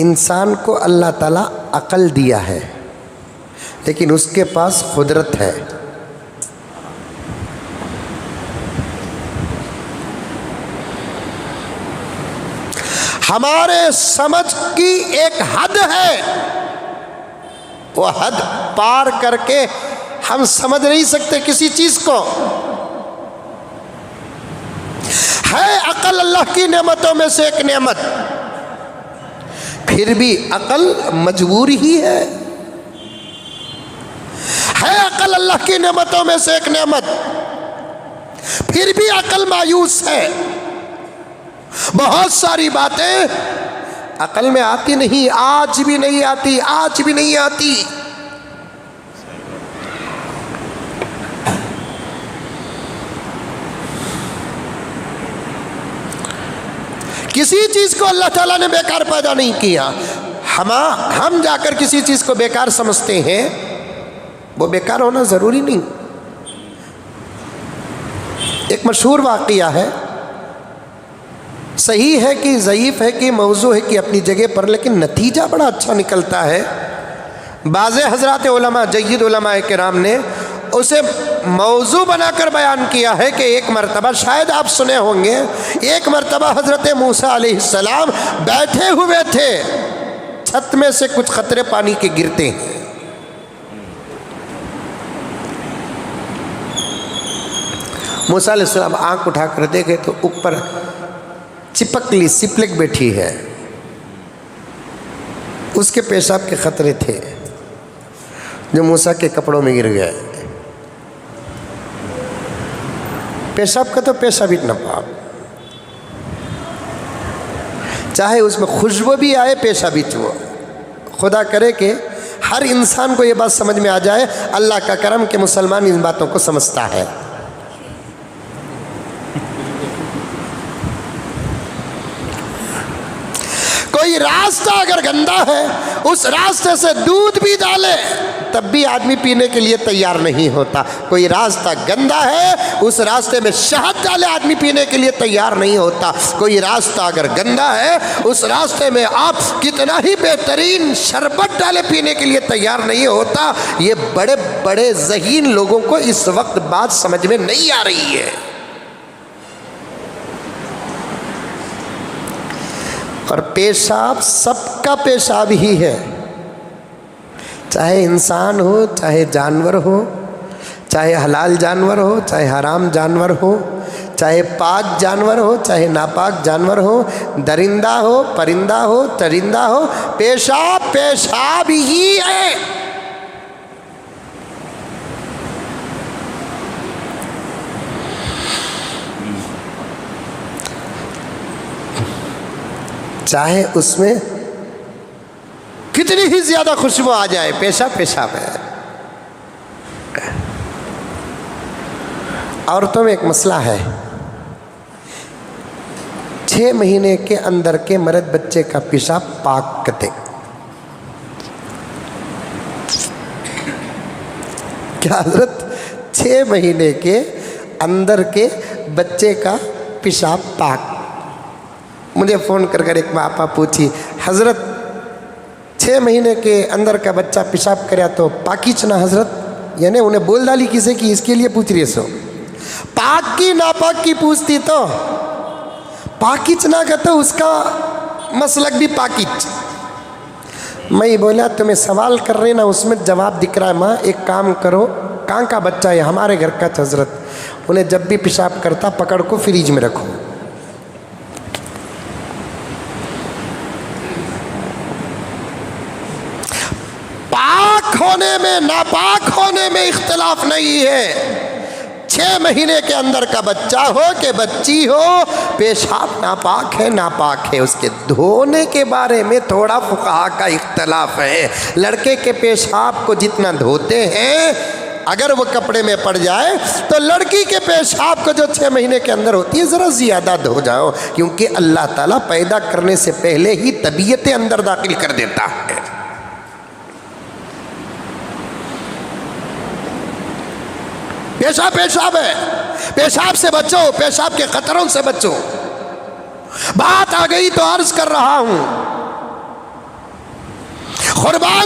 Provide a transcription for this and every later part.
انسان کو اللہ تعالیٰ عقل دیا ہے لیکن اس کے پاس قدرت ہے. ہمارے سمجھ کی ایک حد ہے، وہ حد پار کر کے ہم سمجھ نہیں سکتے کسی چیز کو. ہے عقل اللہ کی نعمتوں میں سے ایک نعمت، پھر بھی عقل مجبور ہی ہے. ہے عقل اللہ کی نعمتوں میں سے ایک نعمت، پھر بھی عقل مایوس ہے. بہت ساری باتیں عقل میں آتی نہیں، آج بھی نہیں آتی، آج بھی نہیں آتی. کسی چیز کو اللہ تعالیٰ نے بیکار پیدا نہیں کیا. ہم جا کر کسی چیز کو بیکار سمجھتے ہیں، وہ بیکار ہونا ضروری نہیں. ایک مشہور واقعہ ہے، صحیح ہے کہ ضعیف ہے کہ موضوع ہے کہ اپنی جگہ پر، لیکن نتیجہ بڑا اچھا نکلتا ہے. بعض حضرات علماء، جید علماء کرام نے اسے موضوع بنا کر بیان کیا ہے کہ ایک مرتبہ، شاید آپ سنے ہوں گے، ایک مرتبہ حضرت موسیٰ علیہ السلام بیٹھے ہوئے تھے، چھت میں سے کچھ قطرے پانی کے گرتے ہیں. موسیٰ علیہ السلام آنکھ اٹھا کر دیکھے تو اوپر چپکلی سپلک بیٹھی ہے، اس کے پیشاب کے قطرے تھے جو موسیٰ کے کپڑوں میں گر گئے. پیشاب کا تو پیشاب اتنا پاک، چاہے اس میں خوشبو بھی آئے، پیشاب بھی چو. خدا کرے کہ ہر انسان کو یہ بات سمجھ میں آ جائے. اللہ کا کرم کہ مسلمان ان باتوں کو سمجھتا ہے. کوئی راستہ اگر گندا ہے، اس راستے سے دودھ بھی ڈالے تب بھی آدمی پینے کے لیے تیار نہیں ہوتا. کوئی راستہ گندا ہے، اس راستے میں شہد ڈالے آدمی پینے کے لیے تیار نہیں ہوتا. کوئی راستہ اگر گندا ہے، اس راستے میں آپ کتنا ہی بہترین شربت ڈالے پینے کے لیے تیار نہیں ہوتا. یہ بڑے بڑے ذہین لوگوں کو اس وقت بات سمجھ میں نہیں آ رہی ہے. اور پیشاب سب کا پیشاب ہی ہے، چاہے انسان ہو، چاہے جانور ہو، چاہے حلال جانور ہو، چاہے حرام جانور ہو، چاہے پاک جانور ہو، چاہے ناپاک جانور ہو، درندہ ہو، پرندہ ہو، چرندہ ہو، پیشاب پیشاب ہی ہے. چاہے اس میں کتنی ہی زیادہ خوشبو آ جائے، پیشاب پیشاب ہے. عورتوں میں ایک مسئلہ ہے، 6 مہینے کے اندر کے مرد بچے کا پیشاب پاک کتے. کیا حضرت 6 مہینے کے اندر کے بچے کا پیشاب پاک؟ مجھے فون کر ایک باپا پوچھی، حضرت 6 مہینے کے اندر کا بچہ پیشاب کریا تو پاکی چنا حضرت؟ یعنی انہیں بول ڈالی کسے کی، اس کے لیے پوچھ رہی سو. پاک کی ناپاک کی پوچھتی تو پاکی چنا کا تو اس کا مسلک بھی پاکیچ. میں بولا تمہیں سوال کر رہے نا، اس میں جواب دکھ رہا ہے. ماں ایک کام کرو، کہاں کا بچہ ہے؟ ہمارے گھر کا. حضرت انہیں جب بھی پیشاب کرتا پکڑ کو فریج میں رکھو. پاک ہونے میں ناپاک ہونے میں اختلاف نہیں ہے. 6 مہینے کے اندر کا بچہ ہو کہ بچی ہو، پیشاب ناپاک ہے ناپاک ہے. اس کے دھونے کے بارے میں تھوڑا فقہا کا اختلاف ہے. لڑکے کے پیشاب کو جتنا دھوتے ہیں، اگر وہ کپڑے میں پڑ جائے تو لڑکی کے پیشاب کو جو 6 مہینے کے اندر ہوتی ہے ذرا زیادہ دھو جاؤ، کیونکہ اللہ تعالیٰ پیدا کرنے سے پہلے ہی طبیعتیں اندر داخل کر دیتا ہے. پیشاب پیشاب ہے، پیشاب سے بچو، پیشاب کے خطروں سے بچو. بات آ گئی تو عرض کر رہا ہوں،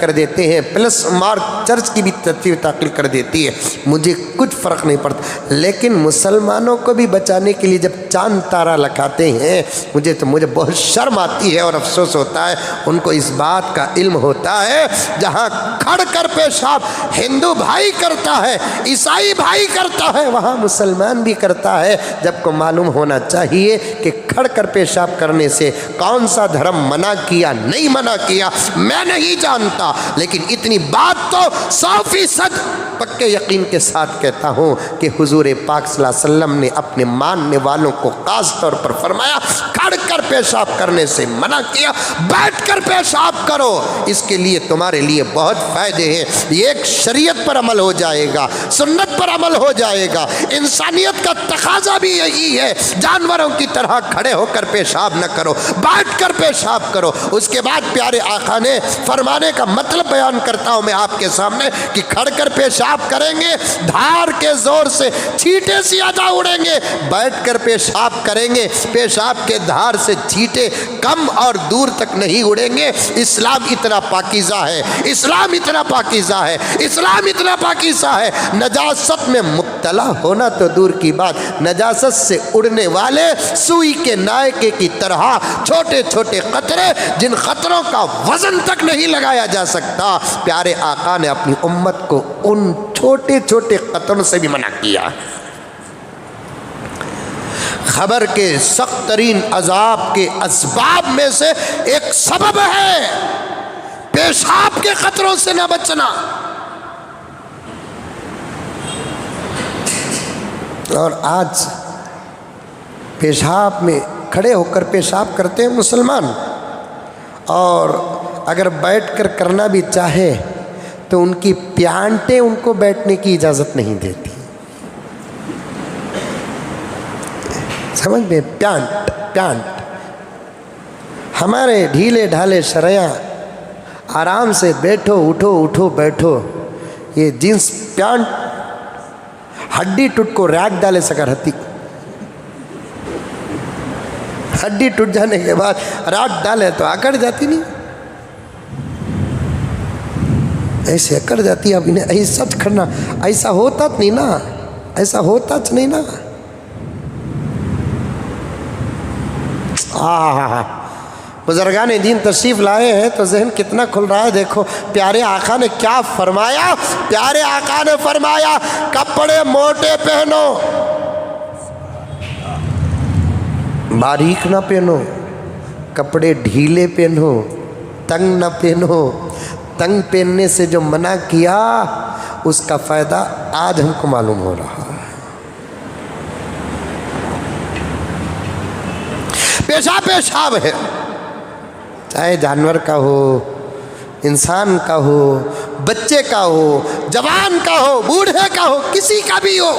کر دیتے ہیں، پلس مارک چرچ کی بھی تصویر داخل کر دیتی ہے، مجھے کچھ فرق نہیں پڑتا، لیکن مسلمانوں کو بھی بچانے کے لیے جب چاند تارا لگاتے ہیں مجھے بہت شرم آتی ہے اور افسوس ہوتا ہے۔ ان کو اس بات کا علم ہوتا ہے جہاں کھڑ کر پیشاب ہندو بھائی کرتا ہے، عیسائی بھائی کرتا ہے، وہاں مسلمان بھی کرتا ہے، جب کو معلوم ہونا چاہیے کہ کھڑ کر پیشاب کرنے سے کون سا دھرم منع کیا نہیں منع کیا میں نہیں جانتا، لیکن اتنی بات تو 100% پکے یقین کے ساتھ کہتا ہوں کہ حضور پاک صلی اللہ علیہ وسلم نے اپنے ماننے والوں کو خاص طور پر فرمایا کھڑ کر پیشاب کرنے سے منع کیا، بیٹھ کر پیشاب کرو، اس کے لیے تمہارے لیے بہت فائدے ہیں، یہ ایک شریعت پر عمل ہو جائے گا، سنت پر عمل ہو جائے گا، انسانیت کا تقاضا بھی یہی ہے، جانوروں کی طرح کھڑے ہو کر پیشاب نہ کرو، بیٹھ کر پیشاب کرو۔ اس کے بعد پیارے آقا نے فرمانے کا مطلب بیان کرتا ہوں میں آپ کے سامنے کہ کھڑ کر پیشاب کریں گے دھار کے زور سے چھینٹے زیادہ اڑیں گے، بیٹھ کر پیشاب کریں گے پیشاب کے دھار سے چھینٹے کم اور دور تک نہیں اڑیں گے۔ اسلام اتنا پاکیزہ ہے، اسلام اتنا پاکیزہ ہے، اسلام اتنا پاکیزہ ہے، نجاست میں مبتلا ہونا تو دور کی بات، نجاست سے اڑنے والے سوئی کے نائکے کی طرح چھوٹے چھوٹے قطرے جن قطروں کا وزن تک نہیں لگایا جا سکتا، پیارے آقا نے اپنی امت کو ان چھوٹے چھوٹے قطروں سے بھی منع کیا۔ خبر کے سخت ترین عذاب کے اسباب میں سے ایک سبب ہے پیشاب کے قطروں سے نہ بچنا، اور آج پیشاب میں کھڑے ہو کر پیشاب کرتے ہیں مسلمان، اور اگر بیٹھ کر کرنا بھی چاہے تو ان کی پیانٹیں ان کو بیٹھنے کی اجازت نہیں دیتی، سمجھ میں؟ پیانٹ ہمارے ڈھیلے ڈھالے شریعہ آرام سے بیٹھو اٹھو بیٹھو، یہ جنس پیانٹ ہڈی ٹوٹ کو ریک ڈالے سکر ہتی، ہڈی ٹوٹ جانے کے بعد راٹ ڈالے تو اکڑ جاتی نہیں، ایسے اکڑ جاتی، اب انہیں ایسا کرنا ایسا ہوتا نہیں نا، ایسا ہوتا نہیں نا۔ بزرگان دین تشریف لائے ہیں تو ذہن کتنا کھل رہا ہے، دیکھو پیارے آقا نے کیا فرمایا، پیارے آقا نے فرمایا کپڑے موٹے پہنو، باریک نہ پہنو، کپڑے ڈھیلے پہنو، تنگ نہ پہنو، تنگ پہننے سے جو منع کیا اس کا فائدہ آج ہم کو معلوم ہو رہا ہے۔ پیشاب ہے، چاہے جانور کا ہو، انسان کا ہو، بچے کا ہو، جوان کا ہو، بوڑھے کا ہو، کسی کا بھی ہو،